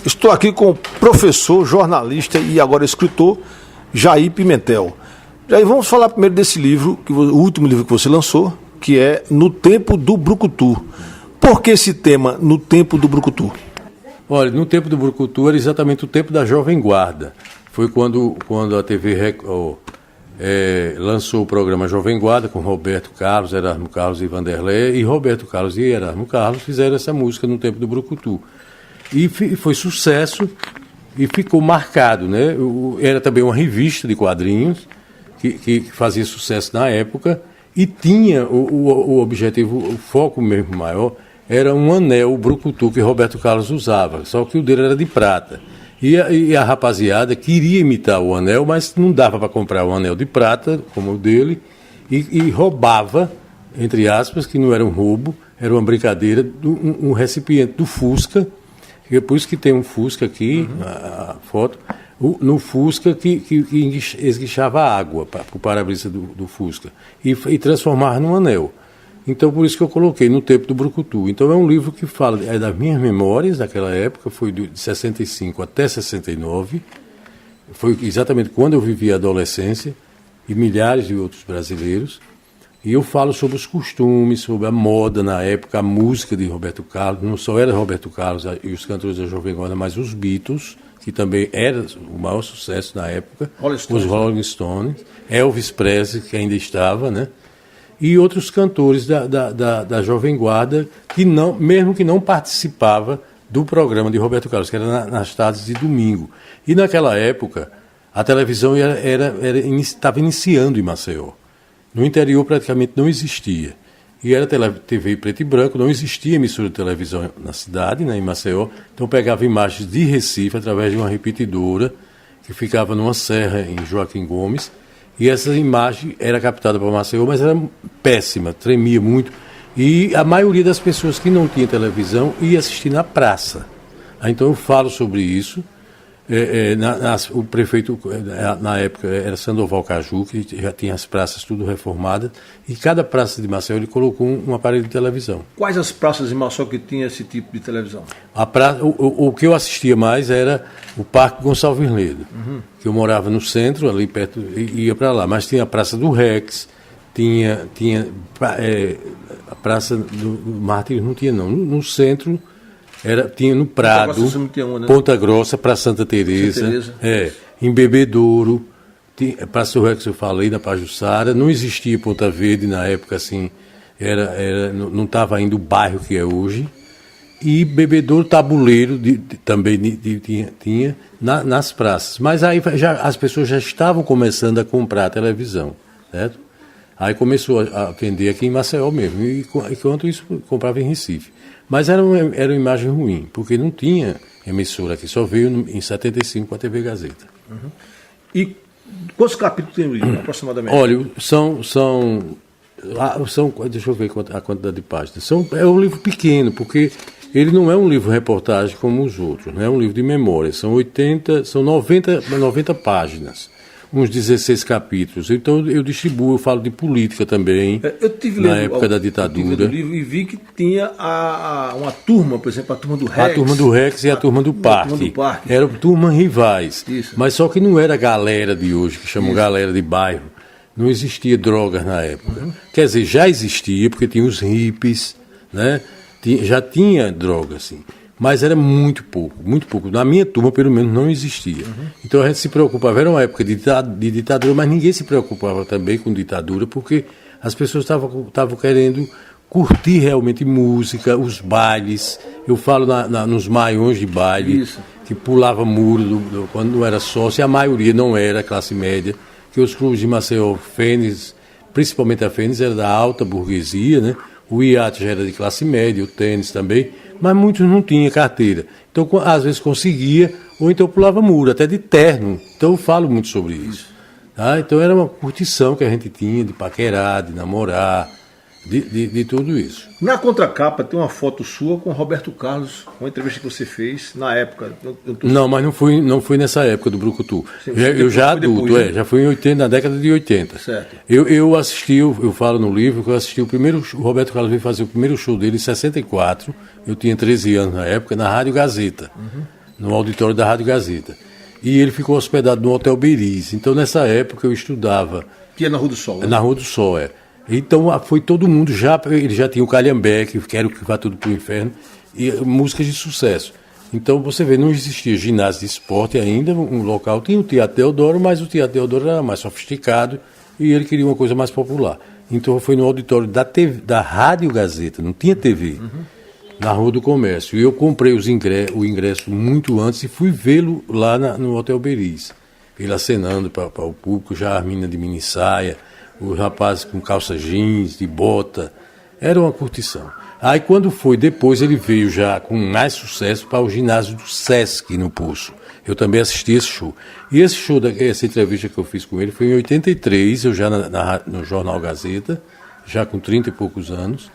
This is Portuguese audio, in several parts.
Estou aqui com o professor, jornalista e agora escritor, Jair Pimentel. Jair, vamos falar primeiro desse livro, o último livro que você lançou, que é No Tempo do Brucutu. Por que esse tema, No Tempo do Brucutu? Olha, No Tempo do Brucutu era exatamente o tempo da Jovem Guarda. Foi quando a TV lançou o programa Jovem Guarda com Roberto Carlos, Erasmo Carlos e Vanderlei, e Roberto Carlos e Erasmo Carlos fizeram essa música No Tempo do Brucutu. E foi sucesso e ficou marcado, né? Era também uma revista de quadrinhos que fazia sucesso na época e tinha o objetivo, o foco mesmo maior, era um anel, o brucutu, que Roberto Carlos usava, só que o dele era de prata. E a rapaziada queria imitar o anel, mas não dava para comprar um anel de prata, como o dele, e roubava, entre aspas, que não era um roubo, era uma brincadeira, um recipiente do Fusca. É por isso que tem um Fusca aqui, a foto, no Fusca que esguichava água para o para-brisa do Fusca e transformava num anel. Então, por isso que eu coloquei No Tempo do Brucutu. Então, é um livro que fala das minhas memórias daquela época, foi de 65 até 69, foi exatamente quando eu vivi a adolescência, e milhares de outros brasileiros. E eu falo sobre os costumes, sobre a moda na época, a música de Roberto Carlos. Não só era Roberto Carlos e os cantores da Jovem Guarda, mas os Beatles, que também era o maior sucesso na época. Os Rolling Stones, Elvis Presley, que ainda estava, né? E outros cantores da Jovem Guarda, mesmo que não participava do programa de Roberto Carlos, que era nas tardes de domingo. E naquela época, a televisão estava iniciando em Maceió. No interior praticamente não existia. E era TV preto e branco, não existia emissora de televisão na cidade, né, em Maceió. Então pegava imagens de Recife através de uma repetidora que ficava numa serra em Joaquim Gomes. E essa imagem era captada para Maceió, mas era péssima, tremia muito. E a maioria das pessoas que não tinha televisão ia assistir na praça. Então eu falo sobre isso. O prefeito, na época, era Sandoval Caju, que já tinha as praças tudo reformadas, e cada praça de Maceió ele colocou um aparelho de televisão. Quais as praças de Maceió que tinha esse tipo de televisão? O que eu assistia mais era o Parque Gonçalves Ledo, que eu morava no centro, ali perto, e ia para lá. Mas tinha a Praça do Rex, tinha a Praça do Mártires, não tinha não. No centro... tinha no Prado, Ponta Grossa, para Santa Teresa, em Bebedouro, Praça do Rex eu falei, na Pajuçara, não existia Ponta Verde na época, assim, não estava ainda o bairro que é hoje, e Bebedouro, Tabuleiro também tinha nas praças, mas aí as pessoas já estavam começando a comprar a televisão, certo? Aí começou a vender aqui em Maceió mesmo, e enquanto isso comprava em Recife. Mas era uma imagem ruim, porque não tinha emissora aqui, só veio em 75 a TV Gazeta. E quantos capítulos tem o livro, aproximadamente? Olha, deixa eu ver a quantidade de páginas. É um livro pequeno, porque ele não é um livro reportagem como os outros, não é um livro de memória, são 90 páginas. Uns 16 capítulos. Então eu distribuo, eu falo de política também. Eu tive na época da ditadura. Eu tive livro e vi que tinha uma turma, por exemplo, a turma do Rex. A turma do Rex e a turma do Parque. Eram turmas rivais. Isso. Mas só que não era a galera de hoje, que chamam galera de bairro. Não existia drogas na época. Quer dizer, já existia, porque tinha os hippies, né? Já tinha droga, assim. Mas era muito pouco, muito pouco. Na minha turma, pelo menos, não existia. Então a gente se preocupava, era uma época de ditadura, mas ninguém se preocupava também com ditadura, porque as pessoas estavam querendo curtir realmente música, os bailes. Eu falo nos maiões de baile, que pulava muro quando não era sócio, e a maioria não era classe média, que os clubes de Maceió, Fênix, principalmente a Fênix, era da alta burguesia, né? O iate já era de classe média, o tênis também, mas muitos não tinham carteira. Então, às vezes conseguia, ou então pulava muro, até de terno. Então, eu falo muito sobre isso. Tá? Então, era uma curtição que a gente tinha de paquerar, de namorar, de tudo isso. Na contracapa tem uma foto sua com Roberto Carlos, uma entrevista que você fez na época. Não, mas não foi nessa época do Brucutu. Eu já adulto, depois, já fui na década de 80. Certo. Eu assisti, eu falo no livro que eu assisti o Roberto Carlos veio fazer o primeiro show dele em 64, eu tinha 13 anos na época, na Rádio Gazeta. no auditório da Rádio Gazeta. E ele ficou hospedado no Hotel Beriz. Então, nessa época, eu estudava... Que é na Rua do Sol. Né? Na Rua do Sol, é. Então, foi todo mundo ele já tinha o Calhambeque, Quero Que Vá Tudo Pro Inferno, e músicas de sucesso. Então, você vê, não existia ginásio de esporte ainda, um local, tinha o Teatro Deodoro, mas o Teatro Deodoro era mais sofisticado e ele queria uma coisa mais popular. Então, foi no auditório da Rádio Gazeta, não tinha TV, na Rua do Comércio. E eu comprei o ingresso muito antes e fui vê-lo lá no Hotel Beriz. Ele acenando para o público, já as meninas de mini saia, os rapazes com calça jeans, de bota. Era uma curtição. Aí quando foi depois, ele veio já com mais sucesso para o ginásio do Sesc, no Pulso. Eu também assisti esse show. E esse show, essa entrevista que eu fiz com ele foi em 83, eu já no Jornal Gazeta, já com 30 e poucos anos,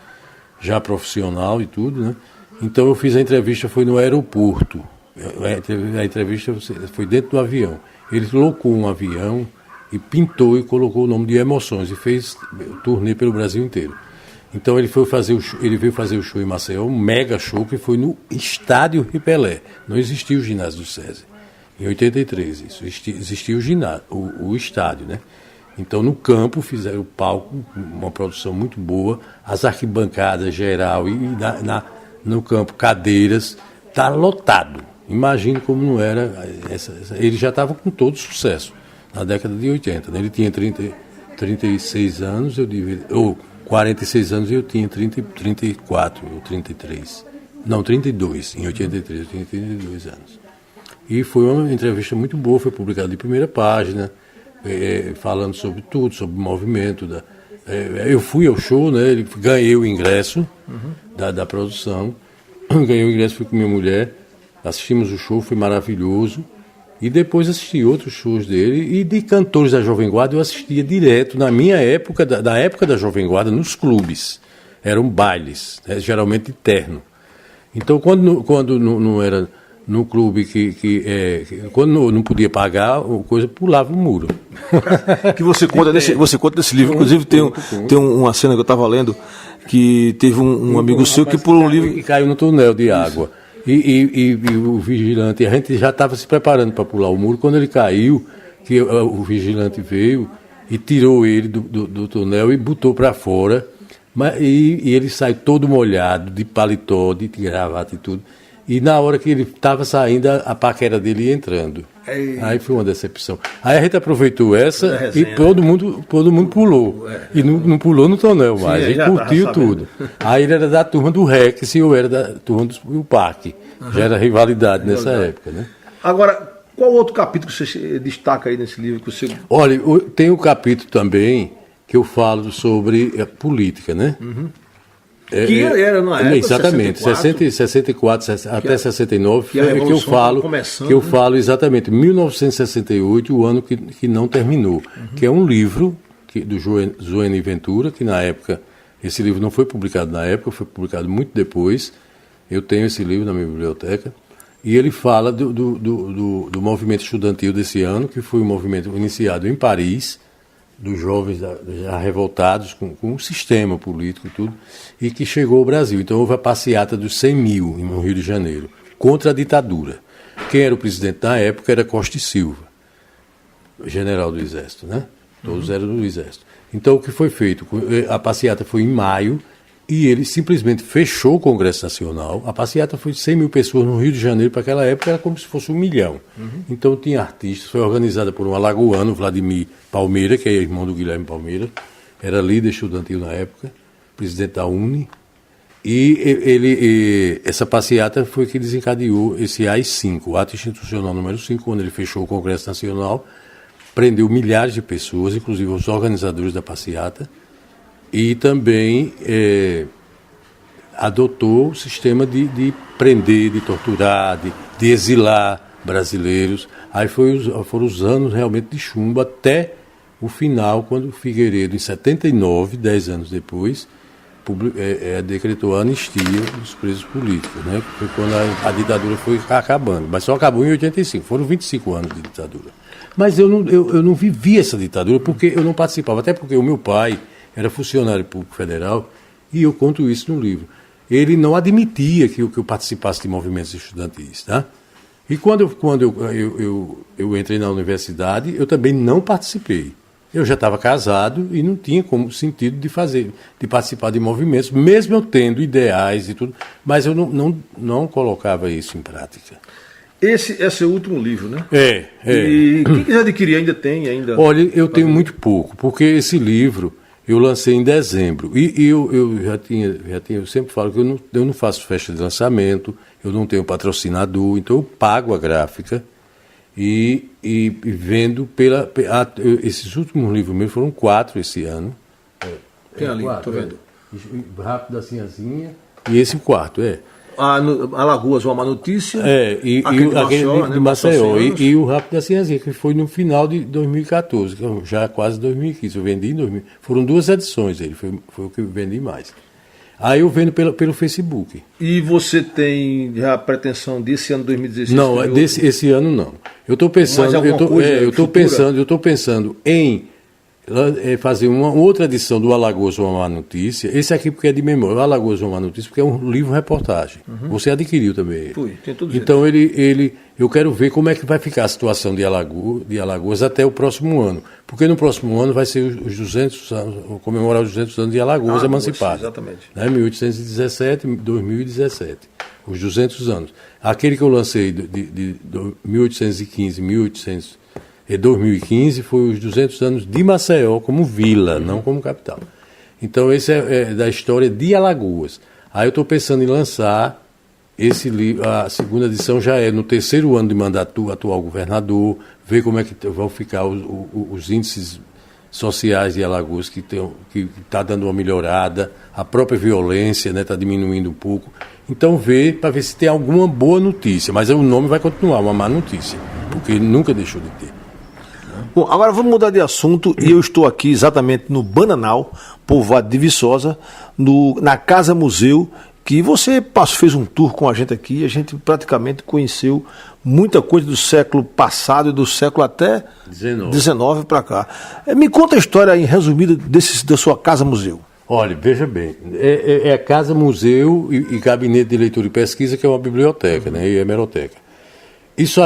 já profissional e tudo, né? Então eu fiz a entrevista, foi no aeroporto. A entrevista foi dentro do avião. Ele locou um avião e pintou e colocou o nome de Emoções e fez turnê pelo Brasil inteiro. Então ele veio fazer o show em Maceió, um mega show que foi no Estádio Ripelé. Não existia o ginásio do SESI. Em 83, isso. Existia o ginásio, o estádio, né? Então no campo fizeram o palco, uma produção muito boa, as arquibancadas geral e no campo cadeiras, tá lotado. Imagine como não era. Ele já estava com todo sucesso na década de 80. Né? Ele tinha 36 anos, ou 46 anos e eu tinha 34 ou 33. Não, 32. Em 83 eu tinha 32 anos. E foi uma entrevista muito boa, foi publicada de primeira página, falando sobre tudo, sobre o movimento. Eu fui ao show, né? Ganhei o ingresso da produção, ganhei o ingresso, fui com minha mulher, assistimos o show, foi maravilhoso. E depois assisti outros shows dele, e de cantores da Jovem Guarda eu assistia direto, na minha época, da época da Jovem Guarda, nos clubes. Eram bailes, né, geralmente de terno. Então, quando não era no clube, quando não podia pagar, a coisa pulava o muro. Que você conta nesse livro, inclusive tem uma cena que eu estava lendo, que teve um amigo seu que pulou um livro... E caiu no túnel de água. E o vigilante, a gente já estava se preparando para pular o muro, quando ele caiu, que o vigilante veio e tirou ele do túnel e botou para fora, e ele sai todo molhado, de paletó, de gravata e tudo, e na hora que ele estava saindo, a paquera dele ia entrando. Aí foi uma decepção. Aí a gente aproveitou essa e todo mundo pulou. E não pulou no tonel mais. A gente curtiu tudo. Aí ele era da turma do Rex e eu era da turma do Parque. Já era rivalidade nessa época, né? Agora, qual outro capítulo que você destaca aí nesse livro? Que você... Olha, tem um capítulo também que eu falo sobre política, né? Que era na época, exatamente, 64 até 69 que eu falo exatamente 1968, o ano que não terminou, que é um livro do Joênio Ventura, que na época, esse livro não foi publicado na época, foi publicado muito depois. Eu tenho esse livro na minha biblioteca, e ele fala do movimento estudantil desse ano, que foi um movimento iniciado em Paris, dos jovens já revoltados com o sistema político e tudo, e que chegou ao Brasil. Então houve a passeata dos 100 mil no Rio de Janeiro, contra a ditadura. Quem era o presidente na época era Costa e Silva, general do Exército, né? Todos eram do Exército. Então o que foi feito? A passeata foi em maio, e ele simplesmente fechou o Congresso Nacional. A passeata foi de 100 mil pessoas no Rio de Janeiro, para aquela época era como se fosse 1 milhão. Então tinha artistas, foi organizada por um alagoano, Vladimir Palmeira, que é irmão do Guilherme Palmeira, era líder estudantil na época, presidente da UNE, e essa passeata foi que desencadeou esse AI-5, o Ato Institucional número 5, quando ele fechou o Congresso Nacional, prendeu milhares de pessoas, inclusive os organizadores da passeata, e também adotou o sistema de prender, de torturar, de exilar brasileiros. Aí foram os anos realmente de chumbo até o final, quando Figueiredo, em 79, 10 anos depois, decretou a anistia dos presos políticos, né? Foi quando a ditadura foi acabando. Mas só acabou em 85, foram 25 anos de ditadura. Mas eu não vivi essa ditadura porque eu não participava, até porque o meu pai era funcionário público federal, e eu conto isso no livro. Ele não admitia que eu participasse de movimentos estudantis, tá? E quando eu entrei na universidade, eu também não participei. Eu já estava casado e não tinha como sentido de participar de movimentos, mesmo eu tendo ideais e tudo, mas eu não colocava isso em prática. Esse é seu último livro, né? É. E quem quiser adquirir ainda tem? Olha, eu tenho muito pouco, porque esse livro eu lancei em dezembro. E eu eu sempre falo que eu não faço festa de lançamento, eu não tenho patrocinador, então eu pago a gráfica e vendo esses últimos livros meus foram 4 esse ano. Tem ali, estou vendo. Rápido da Sinhazinha e esse quarto, Alagoas, uma má notícia. E aquele de Maceió. E o Rápido da Sinhazinha, que foi no final de 2014, que já quase 2015. Eu vendi em 2000. Foram 2 edições dele, foi o que eu vendi mais. Aí eu vendo pelo Facebook. E você tem já a pretensão desse ano 2016? Não, esse ano não. Eu estou pensando, eu estou pensando em fazer uma outra edição do Alagoas, uma má notícia. Esse aqui porque é de memória. O Alagoas, uma má notícia, porque é um livro-reportagem. Você adquiriu também. Tem tudo então eu quero ver como é que vai ficar a situação de Alagoas até o próximo ano. Porque no próximo ano vai ser os 200 anos, comemorar os 200 anos de Alagoas emancipada. Exatamente. Né? 1817, 2017. Os 200 anos. Aquele que eu lancei de 1815, 2015 foi os 200 anos de Maceió como vila, não como capital. Então esse é da história de Alagoas. Aí eu estou pensando em lançar esse livro, a segunda edição já é no 3º ano de mandato do atual governador, ver como é que vão ficar os índices sociais de Alagoas, que está dando uma melhorada, a própria violência está diminuindo um pouco. Então para ver se tem alguma boa notícia, mas o nome vai continuar, uma má notícia, porque nunca deixou de ter. Bom, agora vamos mudar de assunto e eu estou aqui exatamente no Bananal, povoado de Viçosa, na Casa Museu, que você fez um tour com a gente aqui e a gente praticamente conheceu muita coisa do século passado e do século até 19 para cá. Me conta a história em resumida da sua Casa Museu. Olha, veja bem, é a Casa Museu e Gabinete de Leitura e Pesquisa, que é uma biblioteca, né, e hemeroteca. Isso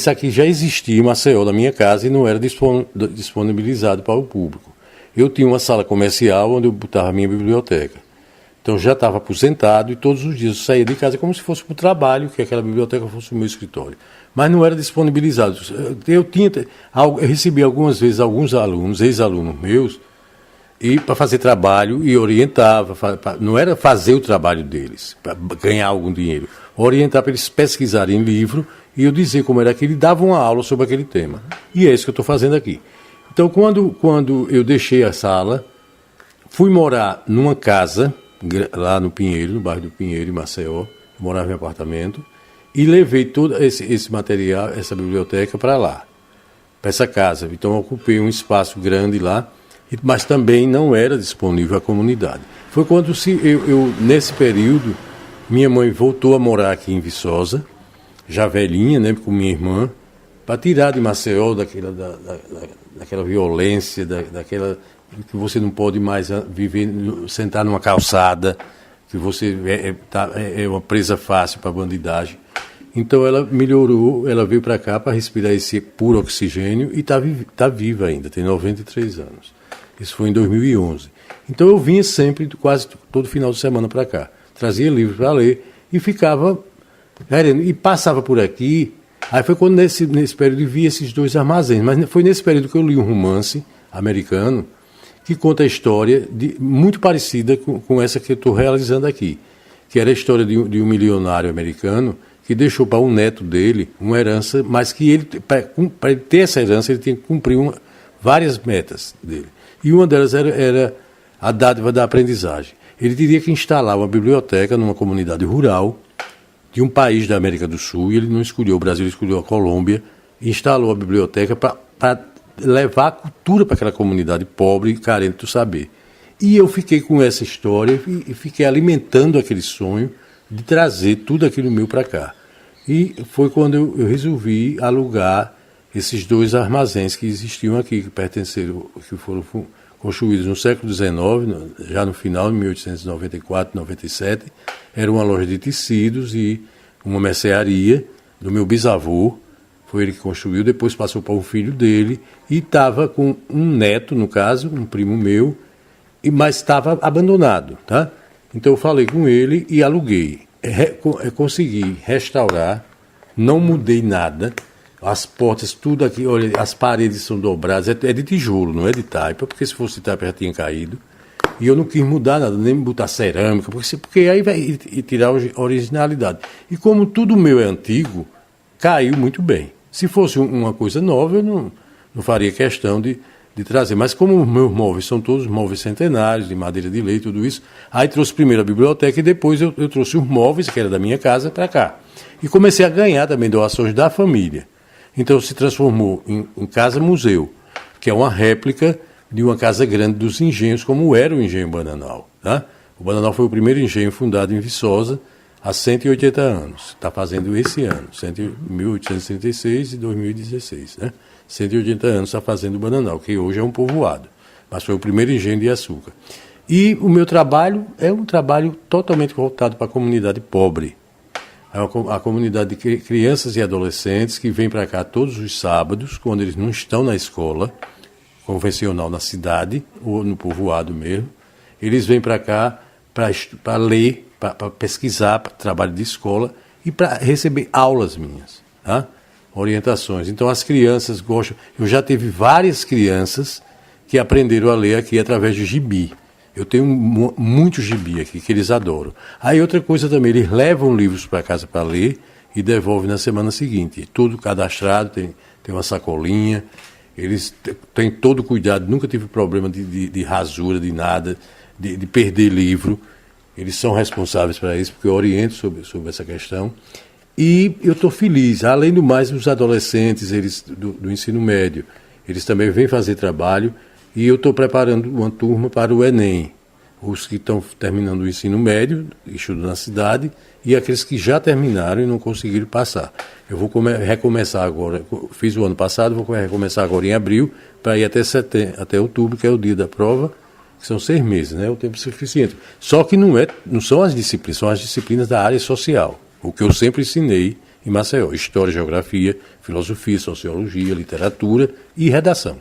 aqui já existia em Maceió, na minha casa, e não era disponibilizado para o público. Eu tinha uma sala comercial onde eu botava a minha biblioteca. Então já estava aposentado e todos os dias eu saía de casa como se fosse para o trabalho, que aquela biblioteca fosse o meu escritório. Mas não era disponibilizado. Eu recebi algumas vezes alguns alunos, ex-alunos meus, para fazer trabalho e orientava. Não era fazer o trabalho deles, para ganhar algum dinheiro. Orientar para eles pesquisarem livro e eu dizer como era que ele dava uma aula sobre aquele tema. E é isso que eu estou fazendo aqui. Então, quando eu deixei a sala, fui morar numa casa lá no Pinheiro, no bairro do Pinheiro, em Maceió, morava em apartamento, e levei todo esse material, essa biblioteca para lá, para essa casa. Então, eu ocupei um espaço grande lá, mas também não era disponível à comunidade. Foi quando nesse período, minha mãe voltou a morar aqui em Viçosa, já velhinha, né, com minha irmã, para tirar de Maceió daquela violência, daquela que você não pode mais viver, sentar numa calçada, que você é uma presa fácil para a bandidagem. Então ela melhorou, ela veio para cá para respirar esse puro oxigênio e está viva ainda, tem 93 anos. Isso foi em 2011. Então eu vinha sempre, quase todo final de semana para cá. Trazia livros para ler e ficava, e passava por aqui. Aí foi quando nesse período eu vi esses 2 armazéns, mas foi nesse período que eu li um romance americano que conta a história muito parecida com essa que eu estou realizando aqui, que era a história de um milionário americano que deixou para um neto dele uma herança, mas que ele, para ele ter essa herança, ele tinha que cumprir várias metas dele. E uma delas era a dádiva da aprendizagem. Ele teria que instalar uma biblioteca numa comunidade rural de um país da América do Sul, e ele não escolheu o Brasil, ele escolheu a Colômbia, e instalou a biblioteca para levar a cultura para aquela comunidade pobre e carente do saber. E eu fiquei com essa história e fiquei alimentando aquele sonho de trazer tudo aquilo meu para cá. E foi quando eu resolvi alugar esses 2 armazéns que existiam aqui, que foram construídos no século XIX, já no final de 1894, 97, era uma loja de tecidos e uma mercearia, do meu bisavô, foi ele que construiu, depois passou para o filho dele, e estava com um neto, no caso, um primo meu, mas estava abandonado, tá? Então eu falei com ele e aluguei. Consegui restaurar, não mudei nada, as portas, tudo aqui, olha, as paredes são dobradas, é de tijolo, não é de taipa, porque se fosse de taipa já tinha caído. E eu não quis mudar nada, nem botar cerâmica, porque aí vai tirar a originalidade. E como tudo meu é antigo, caiu muito bem. Se fosse uma coisa nova, eu não faria questão de trazer. Mas como os meus móveis são todos móveis centenários, de madeira de lei, tudo isso, aí trouxe primeiro a biblioteca e depois eu trouxe os móveis, que era da minha casa, para cá. E comecei a ganhar também doações da família. Então se transformou em casa-museu, que é uma réplica de uma casa grande dos engenhos, como era o Engenho Bananal. Tá? O Bananal foi o primeiro engenho fundado em Viçosa há 180 anos. Está fazendo esse ano, 1836 e 2016. Né? 180 anos está fazendo o Bananal, que hoje é um povoado, mas foi o primeiro engenho de açúcar. E o meu trabalho é um trabalho totalmente voltado para a comunidade pobre. É a comunidade de crianças e adolescentes que vêm para cá todos os sábados, quando eles não estão na escola convencional na cidade, ou no povoado mesmo. Eles vêm para cá para ler, para pesquisar, para trabalho de escola e para receber aulas minhas, tá? Orientações. Então as crianças gostam. Eu já tive várias crianças que aprenderam a ler aqui através de gibi. Eu tenho muito gibi aqui, que eles adoram. Aí outra coisa também, eles levam livros para casa para ler e devolvem na semana seguinte. Tudo cadastrado, tem uma sacolinha, eles têm todo o cuidado, nunca tive problema de rasura, de nada, de perder livro. Eles são responsáveis para isso, porque eu oriento sobre essa questão. E eu estou feliz. Além do mais, os adolescentes eles do ensino médio, eles também vêm fazer trabalho. E eu estou preparando uma turma para o Enem. Os que estão terminando o ensino médio, estudam na cidade, e aqueles que já terminaram e não conseguiram passar. Eu vou recomeçar agora, fiz o ano passado, vou recomeçar agora em abril, para ir até outubro, que é o dia da prova, que são 6 meses, né? O tempo suficiente. Só que não são as disciplinas, são as disciplinas da área social. O que eu sempre ensinei em Maceió: história, geografia, filosofia, sociologia, literatura e redação.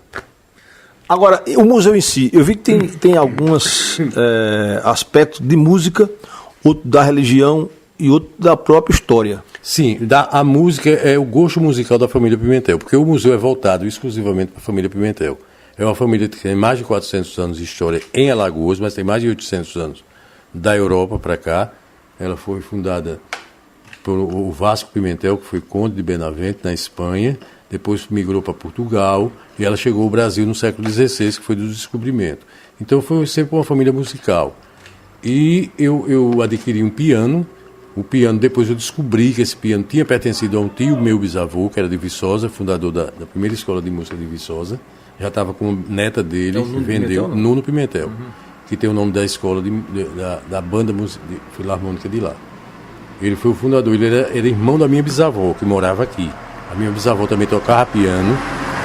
Agora, o museu em si, eu vi que tem alguns aspectos de música, outro da religião e outro da própria história. Sim, a música é o gosto musical da família Pimentel, porque o museu é voltado exclusivamente para a família Pimentel. É uma família que tem mais de 400 anos de história em Alagoas, mas tem mais de 800 anos da Europa para cá. Ela foi fundada por o Vasco Pimentel, que foi conde de Benavente, na Espanha. Depois migrou para Portugal e ela chegou ao Brasil no século XVI, que foi do descobrimento. Então foi sempre uma família musical. E eu adquiri um piano. O piano, depois eu descobri que esse piano tinha pertencido a um tio meu bisavô, que era de Viçosa, fundador da primeira escola de música de Viçosa. Já estava com a neta dele, que vendeu, Nuno Pimentel, que tem o nome da escola da banda filarmônica de lá. Ele foi o fundador, ele era irmão da minha bisavó, que morava aqui. A minha bisavó também tocava piano,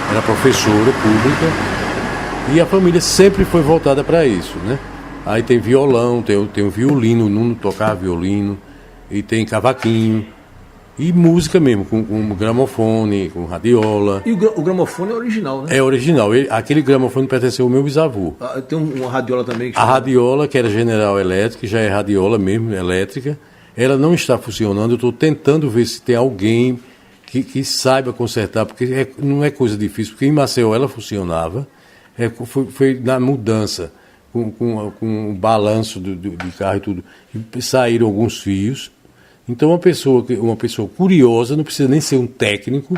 era professora pública, e a família sempre foi voltada para isso, né? Aí tem violão, tem o violino, o Nuno tocava violino, e tem cavaquinho, e música mesmo, com gramofone, com radiola. E o gramofone é original, né? É original, aquele gramofone pertenceu ao meu bisavô. Tem uma radiola também? A radiola, que era General Elétrica, já é radiola mesmo, elétrica, ela não está funcionando. Eu estou tentando ver se tem alguém que saiba consertar, porque não é coisa difícil, porque em Maceió ela funcionava, foi na mudança, com o balanço de carro e tudo, e saíram alguns fios. Então uma pessoa curiosa, não precisa nem ser um técnico,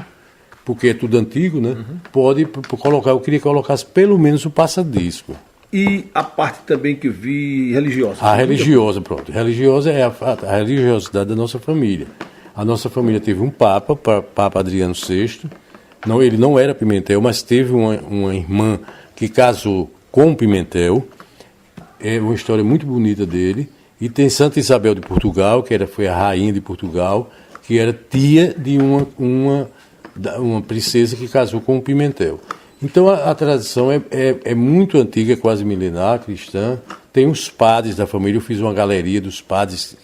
porque é tudo antigo, né? Pode colocar, eu queria que colocasse pelo menos o passa-disco. E a parte também que eu vi religiosa. A religiosa, pronto. Religiosa é a religiosidade da nossa família. A nossa família teve um Papa Adriano VI. Não, ele não era Pimentel, mas teve uma irmã que casou com Pimentel. É uma história muito bonita dele. E tem Santa Isabel de Portugal, que foi a rainha de Portugal, que era tia de uma princesa que casou com o Pimentel. Então a tradição é muito antiga, é quase milenar, cristã. Tem os padres da família, eu fiz uma galeria dos padres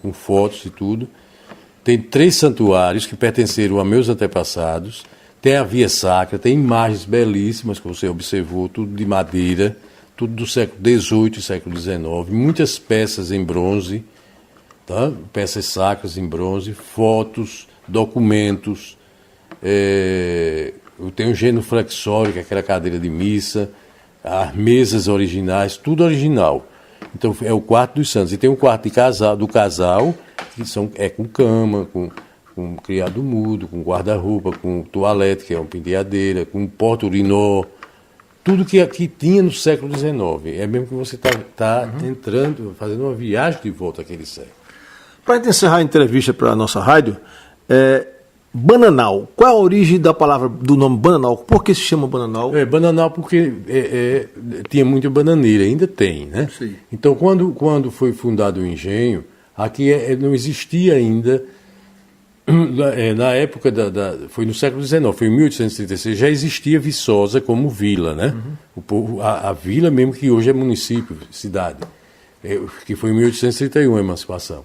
com fotos e tudo. tem 3 santuários que pertenceram a meus antepassados, tem a via sacra, tem imagens belíssimas que você observou, tudo de madeira, tudo do século XVIII e século XIX, muitas peças em bronze, tá? Peças sacras em bronze, fotos, documentos, eu tenho o genuflexório, que é aquela cadeira de missa, as mesas originais, tudo original. Então é o quarto dos santos. E tem o quarto do casal, que é com cama, com criado mudo, com guarda-roupa, com toalete, que é uma penteadeira, com porta-urinol, tudo que tinha no século XIX. É mesmo que você está entrando, fazendo uma viagem de volta àquele século. Para encerrar a entrevista para a nossa rádio, Bananal. Qual é a origem da palavra, do nome Bananal? Por que se chama Bananal? Bananal porque tinha muita bananeira, ainda tem, né? Sim. Então, quando foi fundado o engenho, aqui não existia ainda, na época, foi no século XIX, foi em 1836, já existia Viçosa como vila, né? O povo, a vila mesmo que hoje é município, cidade, que foi em 1831 a emancipação.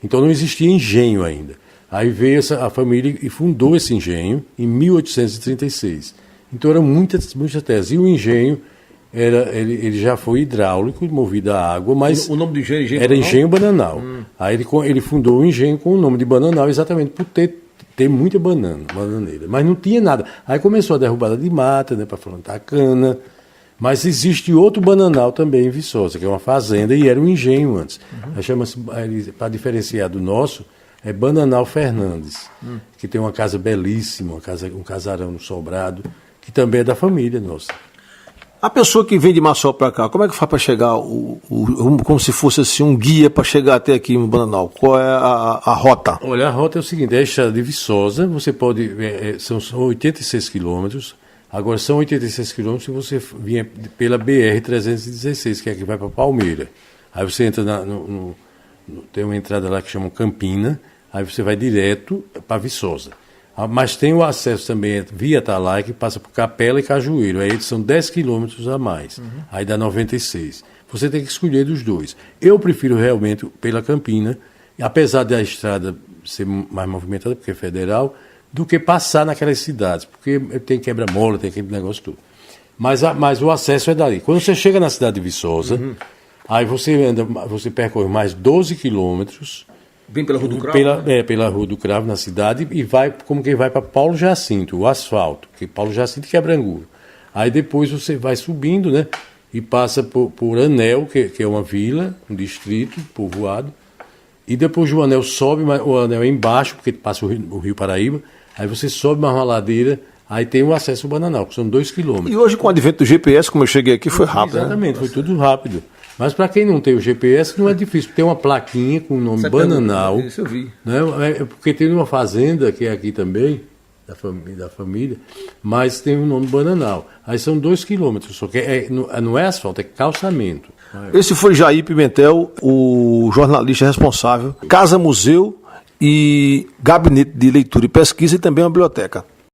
Então não existia engenho ainda. Aí veio a família e fundou esse engenho em 1836. Então eram muitas terras. E o engenho, ele já foi hidráulico, movido a água, mas o nome do engenho era Engenho Bananal. Aí ele fundou o engenho com o nome de Bananal exatamente por ter muita bananeira. Mas não tinha nada. Aí começou a derrubada de mata, né, para plantar cana. Mas existe outro Bananal também em Viçosa, que é uma fazenda, e era um engenho antes. Chama-se, para diferenciar do nosso, é Bananal Fernandes, que tem uma casa belíssima, um casarão no sobrado, que também é da família nossa. A pessoa que vem de Maceió para cá, como é que faz para chegar, como se fosse assim, um guia para chegar até aqui no Bananal? Qual é a rota? Olha, a rota é o seguinte, é a estrada de Viçosa, você pode, são 86 quilômetros. Agora são 86 quilômetros se você vier pela BR-316, que é que vai para Palmeira. Aí você entra tem uma entrada lá que chama Campina, aí você vai direto para Viçosa. Mas tem o acesso também via Atalaia, que passa por Capela e Cajueiro. Aí são 10 quilômetros a mais. Aí dá 96. Você tem que escolher dos dois. Eu prefiro realmente pela Campina, apesar da estrada ser mais movimentada, porque é federal, do que passar naquelas cidades, porque tem quebra-mola, tem aquele negócio todo. Mas o acesso é dali. Quando você chega na cidade de Viçosa, aí você percorre mais 12 quilômetros. Vem pela Rua do Cravo? Pela Rua do Cravo, na cidade, e vai como quem vai para Paulo Jacinto, o asfalto, que Paulo Jacinto que é Branguro. Aí depois você vai subindo, né, e passa por Anel, que é uma vila, um distrito povoado, e depois o Anel sobe, o Anel é embaixo, porque passa o Rio Paraíba. Aí você sobe mais uma ladeira, aí tem o acesso ao Bananal, que são 2 quilômetros. E hoje, com o advento do GPS, como eu cheguei aqui, foi rápido. Exatamente, né? foi tudo rápido. Mas para quem não tem o GPS, não é difícil. Tem uma plaquinha com o nome Bananal. Isso eu vi. Né? Porque tem uma fazenda, que é aqui também, da família, mas tem o nome Bananal. Aí são 2 quilômetros, só que não é asfalto, é calçamento. Esse foi Jair Pimentel, o jornalista responsável, Casa Museu e Gabinete de Leitura e Pesquisa e também uma biblioteca.